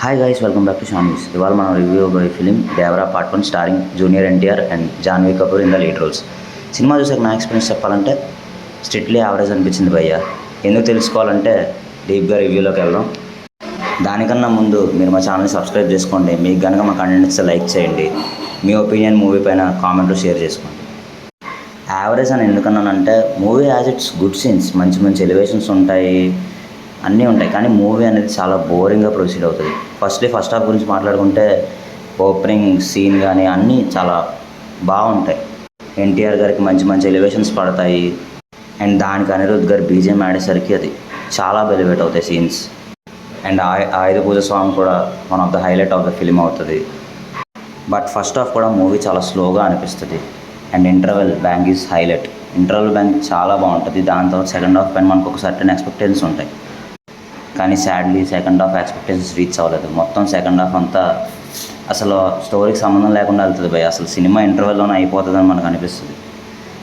Hi guys, welcome back to Shan news. ఇవాళ మనం review by film Devara part 1 starring junior NTR and Janhvi Kapoor in the lead roles. సినిమా చూసాక నా experience చెప్పాలంటే స్ట్రిక్ట్లీ యావరేజ్ అనిపించింది భయ్య. ఎందుకు తెలుసుకోవాలంటే డీప్గా రివ్యూలోకి వెళ్దాం. దానికన్నా ముందు మీరు మా ఛానల్ని సబ్స్క్రైబ్ చేసుకోండి. మీకు కనుక మా కంటెంట్ ఇస్తే లైక్ చేయండి. మీ ఒపీనియన్ మూవీ పైన కామెంట్లో షేర్ చేసుకోండి. యావరేజ్ అని ఎందుకన్నానంటే movie as it's good scenes, మంచి మంచి ఎలివేషన్స్ ఉంటాయి, అన్నీ ఉంటాయి. కానీ మూవీ అనేది చాలా బోరింగ్గా ప్రొసీడ్ అవుతుంది. ఫస్ట్ హాఫ్ గురించి మాట్లాడుకుంటే ఓపెనింగ్ సీన్ కానీ అన్నీ చాలా బాగుంటాయి. ఎన్టీఆర్ గారికి మంచి మంచి ఎలివేషన్స్ పడతాయి. అండ్ దానికి అనిరుద్ధ్ గారు బీజిఎం ఆడేసరికి అది చాలా ఎలివేట్ అవుతాయి scenes. And Ayudha Puja song కూడా one of the highlight of the film అవుతుంది. బట్ ఫస్ట్ హాఫ్ కూడా మూవీ చాలా స్లోగా అనిపిస్తుంది. And interval bang is highlight. Interval bang చాలా బాగుంటుంది. దాని తర్వాత సెకండ్ హాఫ్ పైన మనకు ఒక సర్టెన్ ఎక్స్పెక్టేషన్స్ ఉంటాయి. కానీ sadly second half expectations reach అవ్వలేదు. మొత్తం సెకండ్ హాఫ్ అంతా అసలు స్టోరీకి సంబంధం లేకుండా వెళ్తుంది భయ. అసలు సినిమా ఇంటర్వెల్లోనే అయిపోతుందని మనకు అనిపిస్తుంది.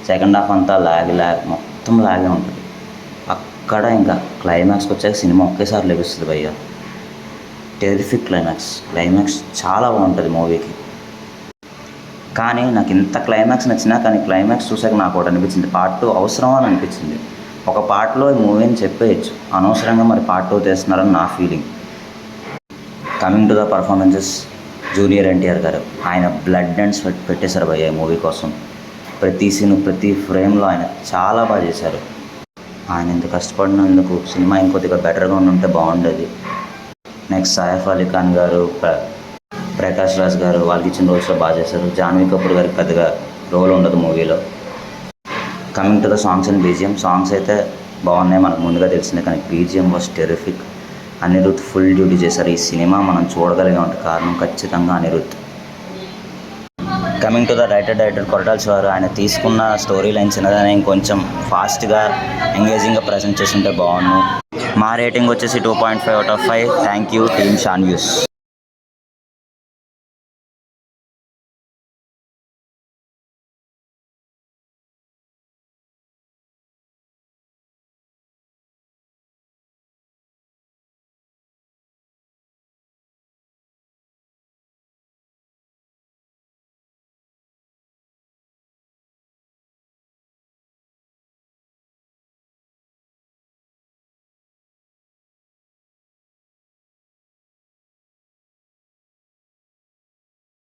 సెకండ్ హాఫ్ అంతా ల్యాగ్ మొత్తం లాగే ఉంటుంది. అక్కడ ఇంకా క్లైమాక్స్కి వచ్చాక సినిమా ఒకేసారి లభిస్తుంది భయ్య. టెరిఫిక్ క్లైమాక్స్ చాలా బాగుంటుంది మూవీకి. కానీ నాకు ఇంత క్లైమాక్స్ నచ్చినా కానీ క్లైమాక్స్ చూసాక నాకు ఒకటి అనిపించింది, పార్ట్ 2 అవసరమా అని అనిపించింది. ఒక పార్ట్లో ఈ మూవీని చెప్పేయచ్చు, అనవసరంగా మరి పార్ట్ 2 చేస్తున్నారని నా feeling. Coming to the performances, junior NTR గారు ఆయన బ్లడ్ అండ్ స్వెట్ పెట్టేశారు భయ్య ఈ మూవీ కోసం. ప్రతి సీన్ ప్రతి ఫ్రేమ్లో ఆయన చాలా బాగా చేశారు. ఆయన ఇంత కష్టపడినందుకు సినిమా ఇంకొద్దిగా బెటర్గా ఉంటే బాగుండేది. నెక్స్ట్ సైఫ్ అలీ ఖాన్ గారు, ప్రకాష్ రాజ్ గారు వాళ్ళకి ఇచ్చిన రోల్స్లో బాగా చేశారు. జాన్వీ కపూర్ గారికి పెద్దగా రోల్ ఉండదు మూవీలో. Coming to the songs and BGM, songs అయితే బాగున్నాయి, మనకు ముందుగా తెలిసిందే. కానీ BGM was terrific. Anirudh full duty చేశారు. ఈ సినిమా మనం చూడగలిగే కారణం ఖచ్చితంగా Anirudh. Coming to the director Koratala శివారు, ఆయన తీసుకున్న స్టోరీ లైన్స్ అనేది ఇంకొంచెం ఫాస్ట్గా ఎంగేజింగ్గా ప్రజెంట్ చేస్తుంటే బాగుండు. మా రేటింగ్ వచ్చేసి 2.5 out of 5. Thank you team Shan news.